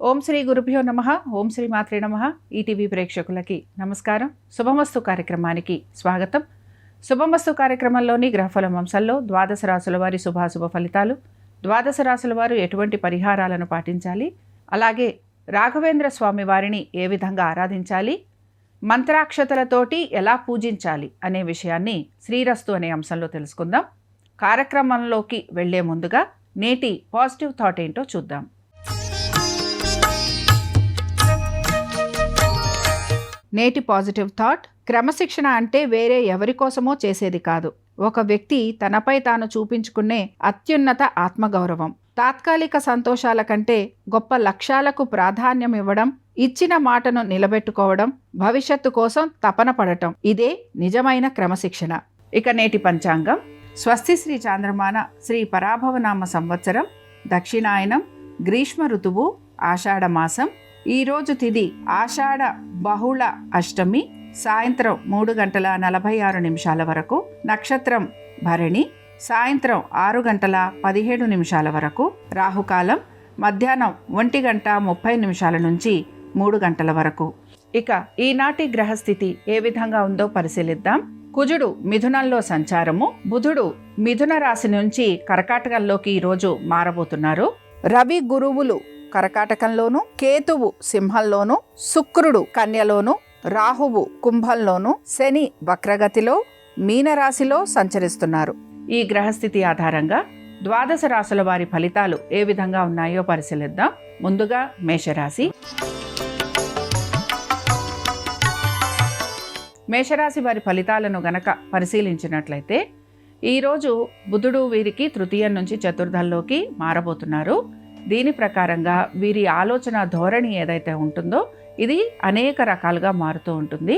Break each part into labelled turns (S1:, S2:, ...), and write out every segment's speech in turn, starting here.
S1: ఓం శ్రీ గురుభ్యో నమః. ఓం శ్రీ మాత్రే నమః. ఈటీవీ ప్రేక్షకులకి నమస్కారం. శుభమస్తు కార్యక్రమానికి స్వాగతం. శుభమస్తు కార్యక్రమంలోని గ్రహఫలం అంశంలో ద్వాదశ రాశుల వారి శుభాశుభ ఫలితాలు, ద్వాదశ రాశుల వారు ఎటువంటి పరిహారాలను పాటించాలి, అలాగే రాఘవేంద్ర స్వామి వారిని ఏ విధంగా ఆరాధించాలి, మంత్రాక్షతలతోటి ఎలా పూజించాలి అనే విషయాన్ని శ్రీరస్తు అనే అంశంలో తెలుసుకుందాం. కార్యక్రమంలోకి వెళ్లే ముందుగా నేటి పాజిటివ్ థాట్ ఏంటో చూద్దాం. నేటి పాజిటివ్ థాట్: క్రమశిక్షణ అంటే వేరే ఎవరి కోసమో చేసేది కాదు. ఒక వ్యక్తి తనపై తాను చూపించుకునే అత్యున్నత ఆత్మగౌరవం. తాత్కాలిక సంతోషాల కంటే గొప్ప లక్ష్యాలకు ప్రాధాన్యం ఇవ్వడం, ఇచ్చిన మాటను నిలబెట్టుకోవడం, భవిష్యత్తు కోసం తపన పడటం, ఇదే నిజమైన క్రమశిక్షణ. ఇక నేటి పంచాంగం: స్వస్తి శ్రీ చాంద్రమాన శ్రీ పరాభవనామ సంవత్సరం, దక్షిణాయనం, గ్రీష్మ ఋతువు, ఆషాఢ మాసం. ఈరోజు తిథి ఆషాఢ బహుళ అష్టమి, సాయంత్రం 3:46 వరకు. నక్షత్రం భరణి, సాయంత్రం 6:17 వరకు. రాహుకాలం మధ్యాహ్నం 1:30 నుంచి 3 గంటల వరకు. ఇక ఈనాటి గ్రహస్థితి ఏ విధంగా ఉందో పరిశీలిద్దాం. కుజుడు మిథునంలో సంచారము, బుధుడు మిథున రాశి నుంచి కర్కాటకంలోకి ఈరోజు మారబోతున్నారు. రవి గురువులు కర్కాటకంలోను, కేతువు సింహంలోను, శుక్రుడు కన్యలోను, రాహువు కుంభంలోను, శని వక్రగతిలో మీనరాశిలో సంచరిస్తున్నారు. ఈ గ్రహస్థితి ఆధారంగా ద్వాదశ రాశుల వారి ఫలితాలు ఏ విధంగా ఉన్నాయో పరిశీలిద్దాం. ముందుగా మేషరాశి. మేషరాశి వారి ఫలితాలను గనక పరిశీలించినట్లయితే ఈరోజు బుధుడు వీరికి తృతీయం నుంచి చతుర్థంలోకి మారబోతున్నారు. దీని ప్రకారంగా వీరి ఆలోచన ధోరణి ఏదైతే ఉంటుందో ఇది అనేక రకాలుగా మారుతూ ఉంటుంది.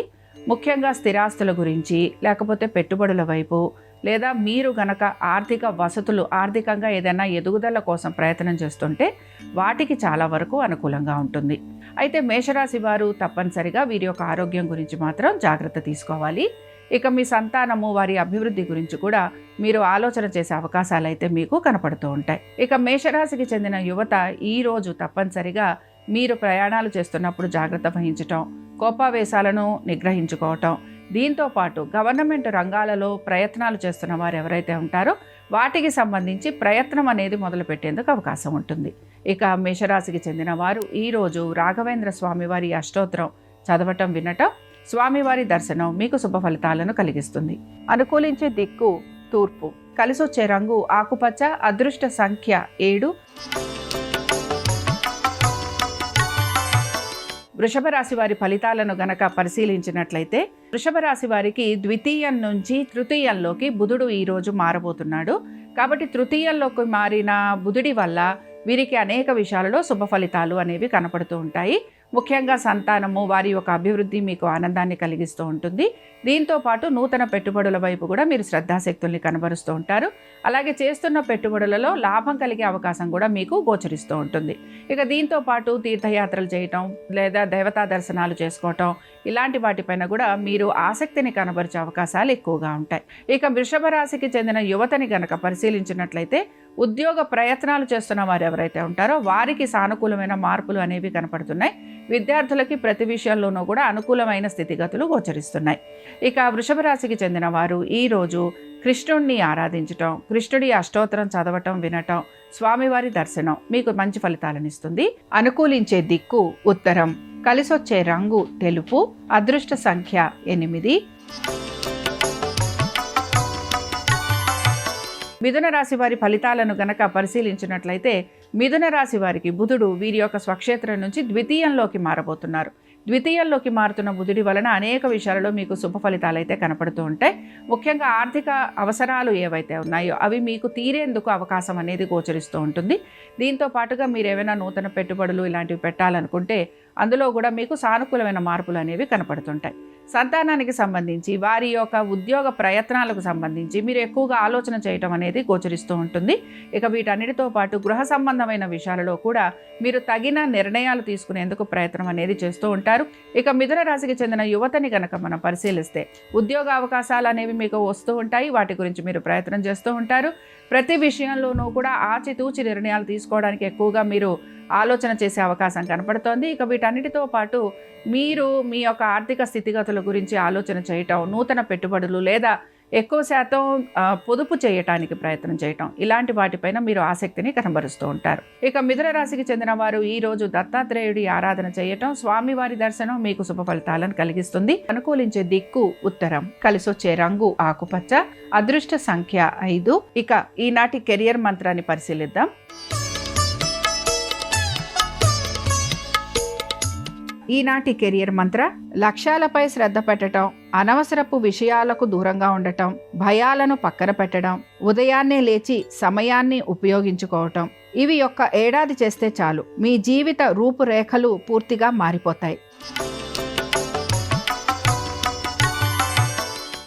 S1: ముఖ్యంగా స్థిరాస్తుల గురించి, లేకపోతే పెట్టుబడుల వైపు, లేదా మీరు గనక ఆర్థిక వసతులు, ఆర్థికంగా ఏదైనా ఎదుగుదల కోసం ప్రయత్నం చేస్తుంటే వాటికి చాలా వరకు అనుకూలంగా ఉంటుంది. అయితే మేషరాశి వారు తప్పనిసరిగా వీరి యొక్క ఆరోగ్యం గురించి మాత్రం జాగ్రత్త తీసుకోవాలి. ఇక మీ సంతానము, వారి అభివృద్ధి గురించి కూడా మీరు ఆలోచన చేసే అవకాశాలు అయితే మీకు కనపడుతూ ఉంటాయి. ఇక మేషరాశికి చెందిన యువత ఈరోజు తప్పనిసరిగా మీరు ప్రయాణాలు చేస్తున్నప్పుడు జాగ్రత్త వహించటం, కోపావేశాలను నిగ్రహించుకోవటం, దీంతో పాటు గవర్నమెంట్ రంగాలలో ప్రయత్నాలు చేస్తున్న వారు ఎవరైతే ఉంటారో వాటికి సంబంధించి ప్రయత్నం అనేది మొదలుపెట్టేందుకు అవకాశం ఉంటుంది. ఇక మేషరాశికి చెందిన వారు ఈరోజు రాఘవేంద్ర స్వామి వారి అష్టోత్తరం చదవటం, వినటం, స్వామివారి దర్శనం మీకు శుభ ఫలితాలను కలిగిస్తుంది. అనుకూలించే దిక్కు తూర్పు, కలిసొచ్చే రంగు ఆకుపచ్చ, అదృష్ట సంఖ్య 7. వృషభ రాశి వారి ఫలితాలను గనక పరిశీలించినట్లయితే వృషభ రాశి వారికి ద్వితీయం నుంచి తృతీయంలోకి బుధుడు ఈరోజు మారబోతున్నాడు. కాబట్టి తృతీయంలోకి మారిన బుధుడి వల్ల వీరికి అనేక విషయాలలో శుభ ఫలితాలు అనేవి కనపడుతూ ఉంటాయి. ముఖ్యంగా సంతానము, వారి యొక్క అభివృద్ధి మీకు ఆనందాన్ని కలిగిస్తూ ఉంటుంది. దీంతో పాటు నూతన పెట్టుబడుల వైపు కూడా మీరు శ్రద్ధాశక్తుల్ని కనబరుస్తూ ఉంటారు. అలాగే చేస్తున్న పెట్టుబడులలో లాభం కలిగే అవకాశం కూడా మీకు గోచరిస్తూ ఉంటుంది. ఇక దీంతో పాటు తీర్థయాత్రలు చేయటం, లేదా దేవతా దర్శనాలు చేసుకోవటం, ఇలాంటి వాటిపైన కూడా మీరు ఆసక్తిని కనబరిచే అవకాశాలు ఎక్కువగా ఉంటాయి. ఇక వృషభ రాశికి చెందిన యువతని గనక పరిశీలించినట్లయితే ఉద్యోగ ప్రయత్నాలు చేస్తున్న వారు ఎవరైతే ఉంటారో వారికి సానుకూలమైన మార్పులు అనేవి కనపడుతున్నాయి. విద్యార్థులకి ప్రతి విషయంలోనూ కూడా అనుకూలమైన స్థితిగతులు గోచరిస్తున్నాయి. ఇక వృషభ రాశికి చెందిన వారు ఈరోజు కృష్ణుడిని ఆరాధించటం, కృష్ణుడి అష్టోత్తరం చదవటం, వినటం, స్వామివారి దర్శనం మీకు మంచి ఫలితాలను ఇస్తుంది. అనుకూలించే దిక్కు ఉత్తరం, కలిసొచ్చే రంగు తెలుపు, అదృష్ట సంఖ్య 8. మిథున రాశి వారి ఫలితాలను గనక పరిశీలించినట్లయితే మిథున రాశి వారికి బుధుడు వీరి యొక్క స్వక్షేత్రం నుంచి ద్వితీయంలోకి మారబోతున్నారు. ద్వితీయంలోకి మారుతున్న బుధుడి వలన అనేక విషయాలలో మీకు శుభ ఫలితాలు అయితే కనపడుతూ ఉంటాయి. ముఖ్యంగా ఆర్థిక అవసరాలు ఏవైతే ఉన్నాయో అవి మీకు తీరేందుకు అవకాశం అనేది గోచరిస్తూ ఉంటుంది. దీంతో పాటుగా మీరు ఏమైనా నూతన పెట్టుబడులు ఇలాంటివి పెట్టాలనుకుంటే అందులో కూడా మీకు సానుకూలమైన మార్పులు అనేవి కనపడుతుంటాయి. సంతానానికి సంబంధించి, వారి యొక్క ఉద్యోగ ప్రయత్నాలకు సంబంధించి మీరు ఎక్కువగా ఆలోచన చేయటం అనేది గోచరిస్తూ ఉంటుంది. ఇక వీటన్నిటితో పాటు గృహ సంబంధమైన విషయాలలో కూడా మీరు తగిన నిర్ణయాలు తీసుకునేందుకు ప్రయత్నం అనేది చేస్తూ ఉంటారు. ఇక మిథున రాశికి చెందిన యువతని గనక మనం పరిశీలిస్తే ఉద్యోగ అవకాశాలు అనేవి మీకు వస్తూ ఉంటాయి. వాటి గురించి మీరు ప్రయత్నం చేస్తూ ఉంటారు. ప్రతి విషయంలోనూ కూడా ఆచితూచి నిర్ణయాలు తీసుకోవడానికి ఎక్కువగా మీరు ఆలోచన చేసే అవకాశం కనపడుతోంది. ఇక వీటన్నిటితో పాటు మీరు మీ యొక్క ఆర్థిక స్థితిగతుల గురించి ఆలోచన చేయటం, నూతన పెట్టుబడులు లేదా ఎక్కువ శాతం పొదుపు చేయటానికి ప్రయత్నం చేయటం, ఇలాంటి వాటిపైన మీరు ఆసక్తిని కనబరుస్తూ ఉంటారు. ఇక మిథున రాశికి చెందిన వారు ఈ రోజు దత్తాత్రేయుడి ఆరాధన చేయటం, స్వామివారి దర్శనం మీకు శుభ ఫలితాలను కలిగిస్తుంది. అనుకూలించే దిక్కు ఉత్తరం, కలిసొచ్చే రంగు ఆకుపచ్చ, అదృష్ట సంఖ్య 5. ఇక ఈనాటి కెరియర్ మంత్రాన్ని పరిశీలిద్దాం. ఈనాటి కెరియర్ మంత్ర: లక్ష్యాలపై శ్రద్ధ పెట్టడం, అనవసరపు విషయాలకు దూరంగా ఉండటం, భయాలను పక్కన పెట్టడం, ఉదయాన్నే లేచి సమయాన్ని ఉపయోగించుకోవటం. ఇవి ఒక్క ఏడాది చేస్తే చాలు, మీ జీవిత రూపురేఖలు పూర్తిగా మారిపోతాయి.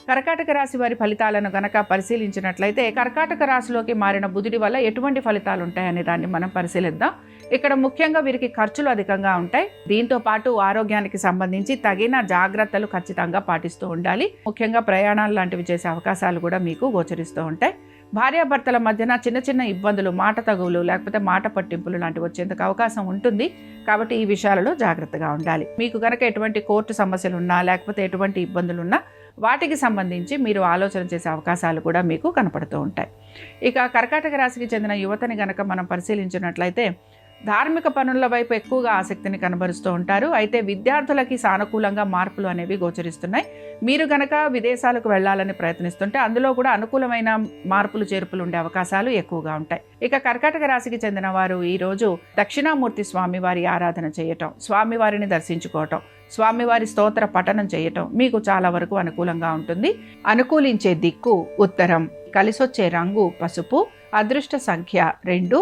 S1: కర్కాటక రాశి వారి ఫలితాలను గనక పరిశీలించినట్లయితే, కర్కాటక రాశిలోకి మారిన బుధుడి వల్ల ఎటువంటి ఫలితాలు ఉంటాయనే దాన్ని మనం పరిశీలిద్దాం. ఇక్కడ ముఖ్యంగా వీరికి ఖర్చులు అధికంగా ఉంటాయి. దీంతో పాటు ఆరోగ్యానికి సంబంధించి తగిన జాగ్రత్తలు ఖచ్చితంగా పాటిస్తూ ఉండాలి. ముఖ్యంగా ప్రయాణాలు లాంటివి చేసే అవకాశాలు కూడా మీకు గోచరిస్తూ ఉంటాయి. భార్యాభర్తల మధ్యన చిన్న చిన్న ఇబ్బందులు, మాట తగువులు లేకపోతే మాట పట్టింపులు లాంటివి వచ్చేందుకు అవకాశం ఉంటుంది. కాబట్టి ఈ విషయాలలో జాగ్రత్తగా ఉండాలి. మీకు కనుక ఎటువంటి కోర్టు సమస్యలు ఉన్నా లేకపోతే ఎటువంటి ఇబ్బందులున్నా వాటికి సంబంధించి మీరు ఆలోచన చేసే అవకాశాలు కూడా మీకు కనపడుతూ ఉంటాయి. ఇక కర్కాటక రాశికి చెందిన యువతని గనక మనం పరిశీలించినట్లయితే, ధార్మిక పనుల వైపు ఎక్కువగా ఆసక్తిని కనబరుస్తూ ఉంటారు. అయితే విద్యార్థులకి సానుకూలంగా మార్పులు అనేవి గోచరిస్తున్నాయి. మీరు గనక విదేశాలకు వెళ్ళాలని ప్రయత్నిస్తుంటే అందులో కూడా అనుకూలమైన మార్పులు చేర్పులు ఉండే అవకాశాలు ఎక్కువగా ఉంటాయి. ఇక కర్కాటక రాశికి చెందిన వారు ఈరోజు దక్షిణామూర్తి స్వామివారి ఆరాధన చేయటం, స్వామివారిని దర్శించుకోవటం, స్వామివారి స్తోత్ర పఠనం చేయటం మీకు చాలా వరకు అనుకూలంగా ఉంటుంది. అనుకూలించే దిక్కు ఉత్తరం, కలిసొచ్చే రంగు పసుపు, అదృష్ట సంఖ్య 2.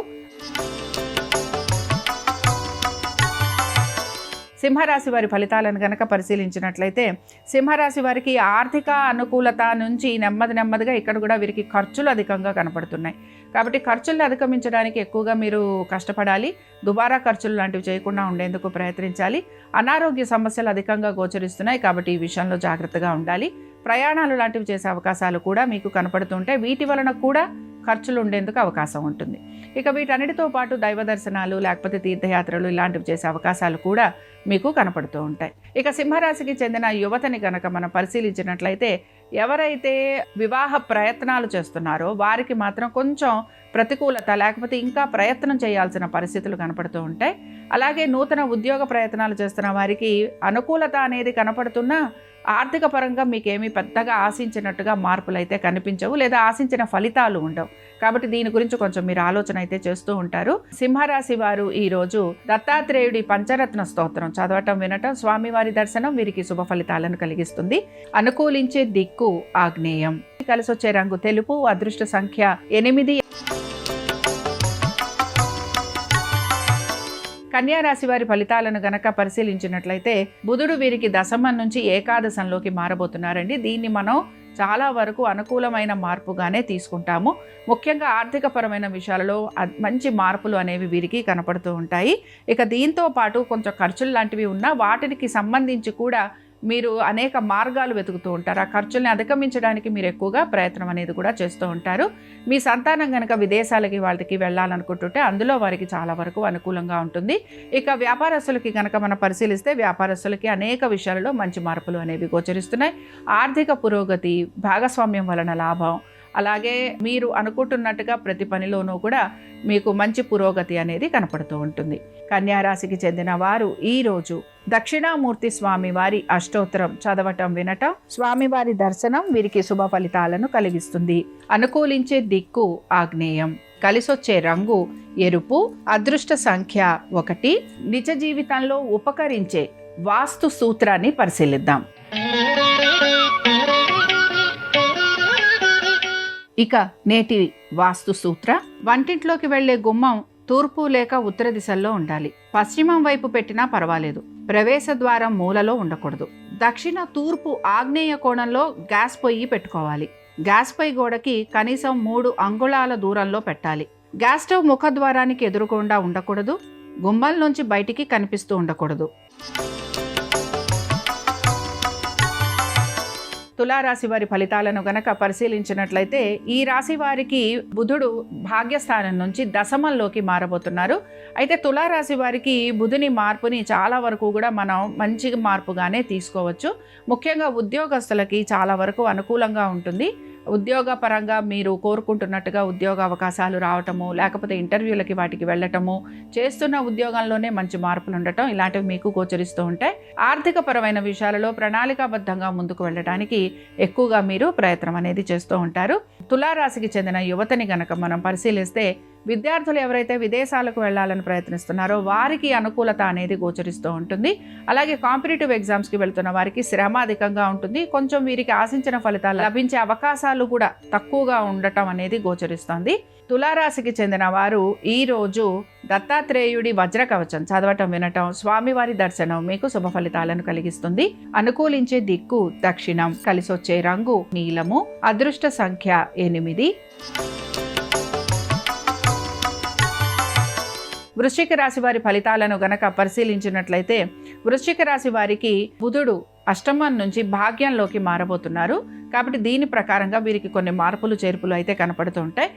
S1: సింహరాశి వారి ఫలితాలను గనక పరిశీలించినట్లయితే, సింహరాశి వారికి ఆర్థిక అనుకూలత నుంచి నెమ్మదిగా ఇక్కడ కూడా వీరికి ఖర్చులు అధికంగా కనపడుతున్నాయి. కాబట్టి ఖర్చులను అధిగమించడానికి ఎక్కువగా మీరు కష్టపడాలి. దుబారా ఖర్చులు లాంటివి చేయకుండా ఉండేందుకు ప్రయత్నించాలి. అనారోగ్య సమస్యలు అధికంగా గోచరిస్తున్నాయి. కాబట్టి ఈ విషయంలో జాగ్రత్తగా ఉండాలి. ప్రయాణాలు లాంటివి చేసే అవకాశాలు కూడా మీకు కనపడుతుంటే వీటి వలన కూడా ఖర్చులు ఉండేందుకు అవకాశం ఉంటుంది. ఇక వీటన్నిటితో పాటు దైవ దర్శనాలు లేకపోతే తీర్థయాత్రలు ఇలాంటివి చేసే అవకాశాలు కూడా మీకు కనపడుతూ ఉంటాయి. ఇక సింహరాశికి చెందిన యువతని కనుక మనం పరిశీలించినట్లయితే, ఎవరైతే వివాహ ప్రయత్నాలు చేస్తున్నారో వారికి మాత్రం కొంచెం ప్రతికూలత లేకపోతే ఇంకా ప్రయత్నం చేయాల్సిన పరిస్థితులు కనపడుతూ ఉంటాయి. అలాగే నూతన ఉద్యోగ ప్రయత్నాలు చేస్తున్న వారికి అనుకూలత అనేది కనపడుతున్నా ఆర్థిక పరంగా మీకేమీ పెద్దగా ఆశించినట్టుగా మార్పులు అయితే కనిపించవు లేదా ఆశించిన ఫలితాలు ఉండవు. కాబట్టి దీని గురించి కొంచెం మీరు ఆలోచన అయితే చేస్తూ ఉంటారు. సింహరాశి వారు ఈరోజు దత్తాత్రేయుడి పంచరత్న స్తోత్రం చదవటం, వినటం, స్వామివారి దర్శనం వీరికి శుభ ఫలితాలను కలిగిస్తుంది. అనుకూలించే దిక్కు ఆగ్నేయం, కలిసొచ్చే రంగు తెలుపు, అదృష్ట సంఖ్య 8. కన్యా రాశి వారి ఫలితాలను గనక పరిశీలించినట్లయితే, బుధుడు వీరికి దశమం నుంచి ఏకాదశంలోకి మారబోతున్నారండి. దీన్ని మనం చాలా వరకు అనుకూలమైన మార్పుగానే తీసుకుంటాము. ముఖ్యంగా ఆర్థిక పరమైన విషయాలలో మంచి మార్పులు అనేవి వీరికి కనపడుతూ ఉంటాయి. ఇక దీంతో పాటు కొంచెం ఖర్చులు లాంటివి ఉన్నా వాటికి సంబంధించి కూడా మీరు అనేక మార్గాలు వెతుకుతూ ఉంటారు. ఆ ఖర్చుల్ని అధిగమించడానికి మీరు ఎక్కువగా ప్రయత్నం అనేది కూడా చేస్తూ ఉంటారు. మీ సంతానం కనుక విదేశాలకి వాళ్ళకి వెళ్ళాలనుకుంటుంటే అందులో వారికి చాలా వరకు అనుకూలంగా ఉంటుంది. ఇక వ్యాపారస్తులకి కనుక మనం పరిశీలిస్తే, వ్యాపారస్తులకి అనేక విషయాలలో మంచి మార్పులు అనేవి గోచరిస్తున్నాయి. ఆర్థిక పురోగతి, భాగస్వామ్యం వలన లాభం, అలాగే మీరు అనుకుంటున్నట్టుగా ప్రతి పనిలోనూ కూడా మీకు మంచి పురోగతి అనేది కనపడుతూ ఉంటుంది. కన్యా రాశికి చెందిన వారు ఈరోజు దక్షిణామూర్తి స్వామివారి అష్టోత్తరం చదవటం, వినటం, స్వామివారి దర్శనం వీరికి శుభ ఫలితాలను కలిగిస్తుంది. అనుకూలించే దిక్కు ఆగ్నేయం, కలిసొచ్చే రంగు ఎరుపు, అదృష్ట సంఖ్య 1. నిజ జీవితంలో ఉపకరించే వాస్తు సూత్రాన్ని పరిశీలిద్దాం. ఇక నేటి వాస్తు సూత్ర: వంటింట్లోకి వెళ్లే గుమ్మం తూర్పు లేక ఉత్తర దిశల్లో ఉండాలి. పశ్చిమం వైపు పెట్టినా పర్వాలేదు. ప్రవేశ ద్వారం మూలలో ఉండకూడదు. దక్షిణ తూర్పు ఆగ్నేయ కోణంలో గ్యాస్ పొయ్యి పెట్టుకోవాలి. గ్యాస్ పొయ్యి గోడకి కనీసం 3 అంగుళాల దూరంలో పెట్టాలి. గ్యాస్ స్టవ్ ముఖద్వారానికి ఎదురుకుండా ఉండకూడదు. గుమ్మం నుంచి బయటికి కనిపిస్తూ ఉండకూడదు. తులారాశి వారి ఫలితాలను గనక పరిశీలించినట్లయితే ఈ రాశి వారికి బుధుడు భాగ్యస్థానం నుంచి దశమంలోకి మారబోతున్నారు. అయితే తులారాశి వారికి బుధుని మార్పుని చాలా వరకు కూడా మనం మంచి మార్పుగానే తీసుకోవచ్చు. ముఖ్యంగా ఉద్యోగస్తులకి చాలా వరకు అనుకూలంగా ఉంటుంది. ఉద్యోగపరంగా మీరు కోరుకుంటున్నట్టుగా ఉద్యోగ అవకాశాలు రావటము, లేకపోతే ఇంటర్వ్యూలకి వాటికి వెళ్ళటము, చేస్తున్న ఉద్యోగంలోనే మంచి మార్పులు ఉండటం, ఇలాంటివి మీకు గోచరిస్తూ ఉంటాయి. ఆర్థిక పరమైన విషయాలలో ప్రణాళికాబద్ధంగా ముందుకు వెళ్ళడానికి ఎక్కువగా మీరు ప్రయత్నం అనేది చేస్తూ ఉంటారు. తులారాశికి చెందిన యువతని గనక మనం పరిశీలిస్తే విద్యార్థులు ఎవరైతే విదేశాలకు వెళ్ళాలని ప్రయత్నిస్తున్నారో వారికి అనుకూలత అనేది గోచరిస్తూ ఉంటుంది. అలాగే కాంపిటేటివ్ ఎగ్జామ్స్కి వెళ్తున్న వారికి శ్రమ అధికంగా ఉంటుంది. కొంచెం వీరికి ఆశించిన ఫలితాలు లభించే అవకాశాలు కూడా తక్కువగా ఉండటం అనేది గోచరిస్తుంది. తులారాశికి చెందిన వారు ఈరోజు దత్తాత్రేయుడి వజ్ర కవచం చదవటం వినటం, స్వామివారి దర్శనం మీకు శుభ ఫలితాలను కలిగిస్తుంది. అనుకూలించే దిక్కు దక్షిణం, కలిసొచ్చే రంగు నీలము, అదృష్ట సంఖ్య 8. వృశ్చిక రాశి వారి ఫలితాలను గనక పరిశీలించినట్లయితే వృశ్చిక రాశి వారికి బుధుడు అష్టమం నుంచి భాగ్యంలోకి మారబోతున్నారు. కాబట్టి దీని ప్రకారంగా వీరికి కొన్ని మార్పులు చేర్పులు అయితే కనపడుతూ ఉంటాయి.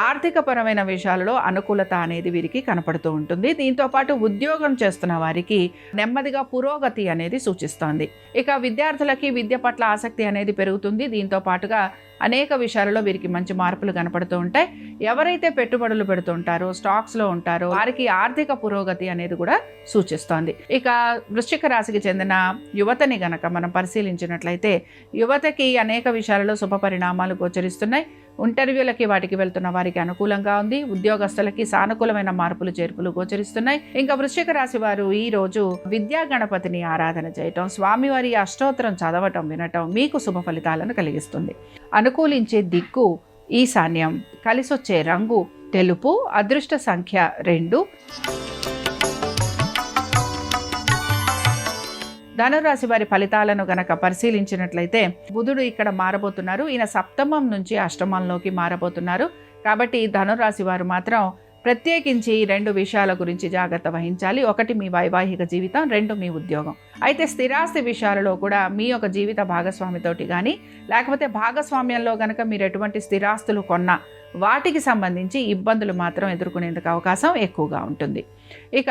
S1: ఆర్థిక పరమైన విషయాలలో అనుకూలత అనేది వీరికి కనపడుతూ ఉంటుంది. దీంతో పాటు ఉద్యోగం చేస్తున్న వారికి నెమ్మదిగా పురోగతి అనేది సూచిస్తోంది. ఇక విద్యార్థులకి విద్య పట్ల ఆసక్తి అనేది పెరుగుతుంది. దీంతో పాటుగా అనేక విషయాలలో వీరికి మంచి మార్పులు కనపడుతూ ఉంటాయి. ఎవరైతే పెట్టుబడులు పెడుతూ ఉంటారో, స్టాక్స్లో ఉంటారో వారికి ఆర్థిక పురోగతి అనేది కూడా సూచిస్తోంది. ఇక వృశ్చిక రాశికి చెందిన యువతని గనక మనం పరిశీలించినట్లయితే యువతకి అనేక విషయాలలో శుభ పరిణామాలు గోచరిస్తున్నాయి. ఇంటర్వ్యూలకి వాటికి వెళ్తున్న వారికి అనుకూలంగా ఉంది. ఉద్యోగస్తులకి సానుకూలమైన మార్పులు చేర్పులు గోచరిస్తున్నాయి. ఇంకా వృశ్చిక రాశి వారు ఈ రోజు విద్యా గణపతిని ఆరాధన చేయటం, స్వామివారి అష్టోత్తరం చదవటం వినటం మీకు శుభ ఫలితాలను కలిగిస్తుంది. అనుకూలించే దిక్కు ఈశాన్యం, కలిసొచ్చే రంగు తెలుపు, అదృష్ట సంఖ్య 2. ధనురాశి వారి ఫలితాలను గనక పరిశీలించినట్లయితే బుధుడు ఇక్కడ మారబోతున్నారు. ఈయన సప్తమం నుంచి అష్టమంలోకి మారబోతున్నారు. కాబట్టి ధనురాశి వారు మాత్రం ప్రత్యేకించి 2 విషయాల గురించి జాగ్రత్త వహించాలి. 1 మీ వైవాహిక జీవితం, 2 మీ ఉద్యోగం. అయితే స్థిరాస్తి విషయాలలో కూడా మీ యొక్క జీవిత భాగస్వామితోటి కానీ లేకపోతే భాగస్వామ్యంలో కనుక మీరు ఎటువంటి స్థిరాస్తులు కొన్నా వాటికి సంబంధించి ఇబ్బందులు మాత్రం ఎదుర్కొనేందుకు అవకాశం ఎక్కువగా ఉంటుంది. ఇక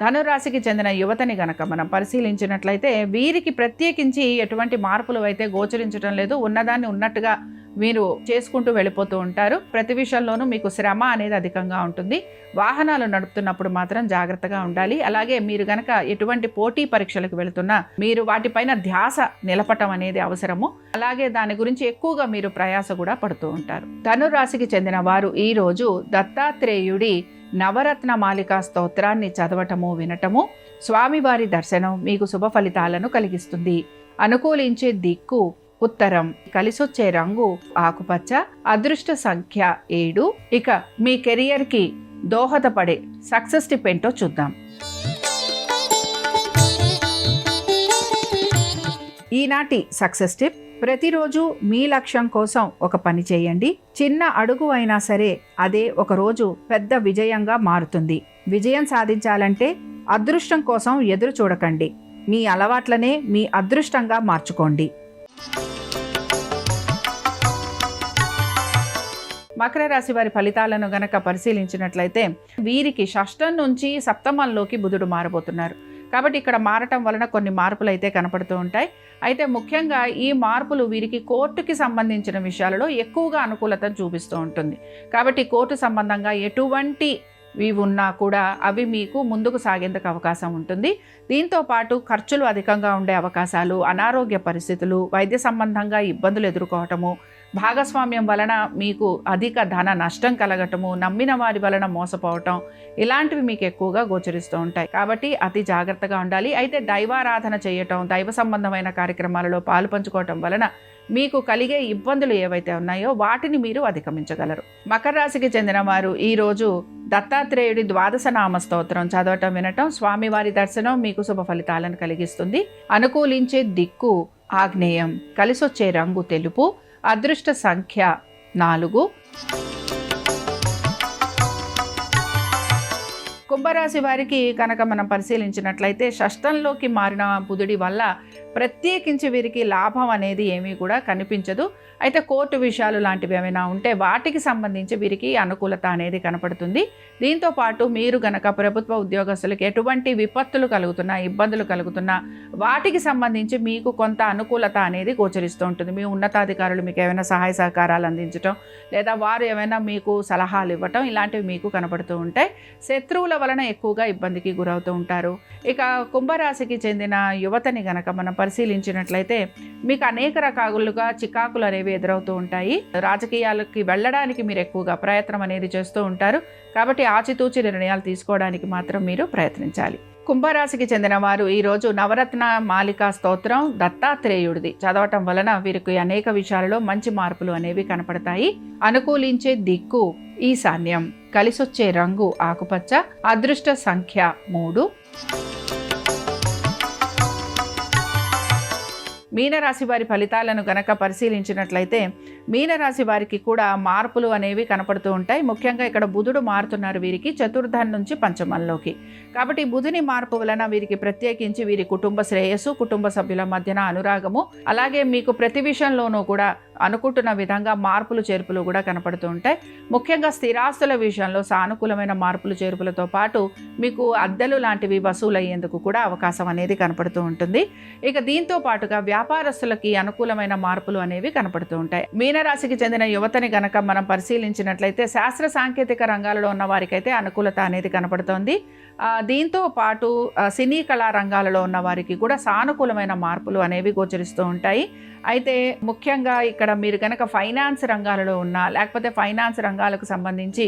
S1: ధనురాశికి చెందిన యువతని గనక మనం పరిశీలించినట్లయితే వీరికి ప్రత్యేకించి ఎటువంటి మార్పులు అయితే గోచరించడం లేదు. ఉన్నదాన్ని ఉన్నట్టుగా మీరు చేసుకుంటూ వెళ్ళిపోతూ ఉంటారు. ప్రతి విషయంలోనూ మీకు శ్రమ అనేది అధికంగా ఉంటుంది. వాహనాలు నడుపుతున్నప్పుడు మాత్రం జాగ్రత్తగా ఉండాలి. అలాగే మీరు గనక ఎటువంటి పోటీ పరీక్షలకు వెళుతున్నా మీరు వాటిపైన ధ్యాస నిలపటం అనేది అవసరము. అలాగే దాని గురించి ఎక్కువగా మీరు ప్రయాస కూడా పడుతూ ఉంటారు. ధనురాశికి చెందిన వారు ఈరోజు దత్తాత్రేయుడి నవరత్న మాలికా స్తోత్రాన్ని చదవటము వినటము, స్వామివారి దర్శనం మీకు శుభ ఫలితాలను కలిగిస్తుంది. అనుకూలించే దిక్కు ఉత్తరం, కలిసొచ్చే రంగు ఆకుపచ్చ, అదృష్ట సంఖ్య 7. ఇక మీ కెరియర్కి దోహదపడే సక్సెస్ టిప్ ఏంటో చూద్దాం. ఈనాటి సక్సెస్ టిప్: ప్రతిరోజు మీ లక్ష్యం కోసం ఒక పని చేయండి. చిన్న అడుగు అయినా సరే అదే ఒకరోజు పెద్ద విజయంగా మారుతుంది. విజయం సాధించాలంటే అదృష్టం కోసం ఎదురు చూడకండి. మీ అలవాట్లనే మీ అదృష్టంగా మార్చుకోండి. మకర రాశి వారి ఫలితాలను గనక పరిశీలించినట్లయితే వీరికి షష్టం నుంచి సప్తమంలోకి బుధుడు మారబోతున్నారు. కాబట్టి ఇక్కడ మారటం వలన కొన్ని మార్పులు అయితే కనపడుతూ ఉంటాయి. అయితే ముఖ్యంగా ఈ మార్పులు వీరికి కోర్టుకి సంబంధించిన విషయాలలో ఎక్కువగా అనుకూలతను చూపిస్తూ ఉంటుంది. కాబట్టి కోర్టు సంబంధంగా ఎటువంటివి ఉన్నా కూడా అవి మీకు ముందుకు సాగేందుకు అవకాశం ఉంటుంది. దీంతో పాటు ఖర్చులు అధికంగా ఉండే అవకాశాలు, అనారోగ్య పరిస్థితులు, వైద్య సంబంధంగా ఇబ్బందులు ఎదుర్కోవటము, భాగస్వామ్యం వలన మీకు అధిక ధన నష్టం కలగటము, నమ్మిన వారి వలన మోసపోవటం, ఇలాంటివి మీకు ఎక్కువగా గోచరిస్తూ ఉంటాయి. కాబట్టి అతి జాగ్రత్తగా ఉండాలి. అయితే దైవారాధన చేయటం, దైవ సంబంధమైన కార్యక్రమాలలో పాలు పంచుకోవటం వలన మీకు కలిగే ఇబ్బందులు ఏవైతే ఉన్నాయో వాటిని మీరు అధిగమించగలరు. మకర రాశికి చెందిన వారు ఈరోజు దత్తాత్రేయుడి ద్వాదశ నామ స్తోత్రం చదవటం వినటం, స్వామివారి దర్శనం మీకు శుభ ఫలితాలను కలిగిస్తుంది. అనుకూలించే దిక్కు ఆగ్నేయం, కలిసొచ్చే రంగు తెలుపు, అదృష్ట సంఖ్య 4. కుంభరాశి వారికి కనుక మనం పరిశీలించినట్లయితే షష్టంలోకి మారిన బుధుడి వల్ల ప్రత్యేకించి వీరికి లాభం అనేది ఏమీ కూడా కనిపించదు. అయితే కోర్టు విషయాలు లాంటివి ఏమైనా ఉంటే వాటికి సంబంధించి వీరికి అనుకూలత అనేది కనపడుతుంది. దీంతో పాటు మీరు గనక ప్రభుత్వ ఉద్యోగస్తులకు ఎటువంటి విపత్తులు కలుగుతున్నా, ఇబ్బందులు కలుగుతున్నా వాటికి సంబంధించి మీకు కొంత అనుకూలత అనేది గోచరిస్తూ ఉంటుంది. మీ ఉన్నతాధికారులు మీకు ఏమైనా సహాయ సహకారాలు అందించడం, లేదా వారు ఏమైనా మీకు సలహాలు ఇవ్వటం, ఇలాంటివి మీకు కనపడుతూ ఉంటాయి. శత్రువుల వలన ఎక్కువగా ఇబ్బందికి గురవుతూ ఉంటారు. ఇక కుంభరాశికి చెందిన యువతని గనక మనం పరిశీలించినట్లయితే మీకు అనేక రకాలుగా చికాకులు అనేవి ఎదురవుతూ ఉంటాయి. రాజకీయాలకి వెళ్ళడానికి మీరు ఎక్కువగా ప్రయత్నం అనేది చేస్తూ ఉంటారు. కాబట్టి ఆచితూచి నిర్ణయాలు తీసుకోవడానికి మాత్రం మీరు ప్రయత్నించాలి. కుంభరాశికి చెందిన వారు ఈరోజు నవరత్న మాలికా స్తోత్రం దత్తాత్రేయుడిది చదవటం వలన వీరికి అనేక విషయాలలో మంచి మార్పులు అనేవి కనపడతాయి. అనుకూలించే దిక్కు ఈశాన్యం, కలిసొచ్చే రంగు ఆకుపచ్చ, అదృష్ట సంఖ్య 3. మీనరాశి వారి ఫలితాలను గనక పరిశీలించినట్లయితే మీనరాశి వారికి కూడా మార్పులు అనేవి కనపడుతూ ఉంటాయి. ముఖ్యంగా ఇక్కడ బుధుడు మారుతున్నారు వీరికి చతుర్థం నుంచి పంచమంలోకి. కాబట్టి బుధుని మార్పు వలన వీరికి ప్రత్యేకించి వీరి కుటుంబ శ్రేయస్సు, కుటుంబ సభ్యుల మధ్యన అనురాగము, అలాగే మీకు ప్రతి విషయంలోనూ కూడా అనుకుంటున్న విధంగా మార్పులు చేర్పులు కూడా కనపడుతూ ఉంటాయి. ముఖ్యంగా స్థిరాస్తుల విషయంలో సానుకూలమైన మార్పులు చేర్పులతో పాటు మీకు అద్దెలు లాంటివి వసూలయ్యేందుకు కూడా అవకాశం అనేది కనపడుతూ ఉంటుంది. ఇక దీంతో పాటుగా వ్యాపారస్తులకి అనుకూలమైన మార్పులు అనేవి కనపడుతూ ఉంటాయి. మీనరాశికి చెందిన యువతని గనక మనం పరిశీలించినట్లయితే శాస్త్ర సాంకేతిక రంగాలలో ఉన్న వారికైతే అనుకూలత అనేది కనపడుతోంది. దీంతో పాటు సినీ కళా రంగాలలో ఉన్న వారికి కూడా సానుకూలమైన మార్పులు అనేవి గోచరిస్తూ ఉంటాయి. అయితే ముఖ్యంగా ఇక్కడ మీరు కనుక ఫైనాన్స్ రంగాలలో ఉన్నా, లేకపోతే ఫైనాన్స్ రంగాలకు సంబంధించి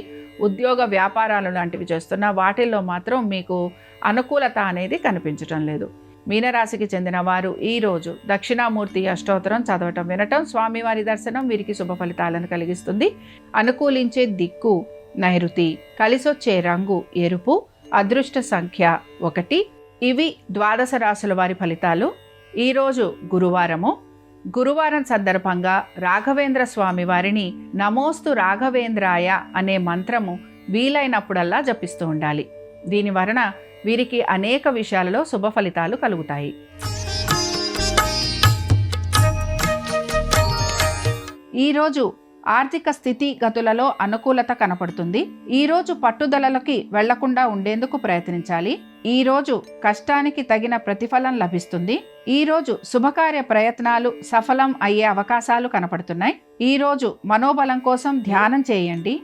S1: ఉద్యోగ వ్యాపారాలు లాంటివి చేస్తున్నా వాటిల్లో మాత్రం మీకు అనుకూలత అనేది కనిపించటం లేదు. మీనరాశికి చెందిన వారు ఈరోజు దక్షిణామూర్తి అష్టోత్తరం చదవటం, వినటం, స్వామివారి దర్శనం వీరికి శుభ ఫలితాలను కలిగిస్తుంది. అనుకూలించే దిక్కు నైరుతి, కలిసొచ్చే రంగు ఎరుపు, అదృష్ట సంఖ్య 1. ఇవి ద్వాదశ రాశుల వారి ఫలితాలు. ఈరోజు గురువారం సందర్భంగా రాఘవేంద్ర స్వామి వారిని నమోస్తు రాఘవేంద్రాయ అనే మంత్రము వీలైనప్పుడల్లా జపిస్తూ ఉండాలి. దీని వలన వీరికి అనేక విషయాలలో శుభ ఫలితాలు కలుగుతాయి. ఈరోజు ఆర్థిక స్థితిగతులలో అనుకూలత కనపడుతుంది. ఈరోజు పట్టుదలలకి వెళ్లకుండా ఉండేందుకు ప్రయత్నించాలి. ఈరోజు కష్టానికి తగిన ప్రతిఫలం లభిస్తుంది. ఈరోజు శుభకార్య ప్రయత్నాలు సఫలం అయ్యే అవకాశాలు కనపడుతున్నాయి. ఈరోజు మనోబలం కోసం ధ్యానం చేయండి.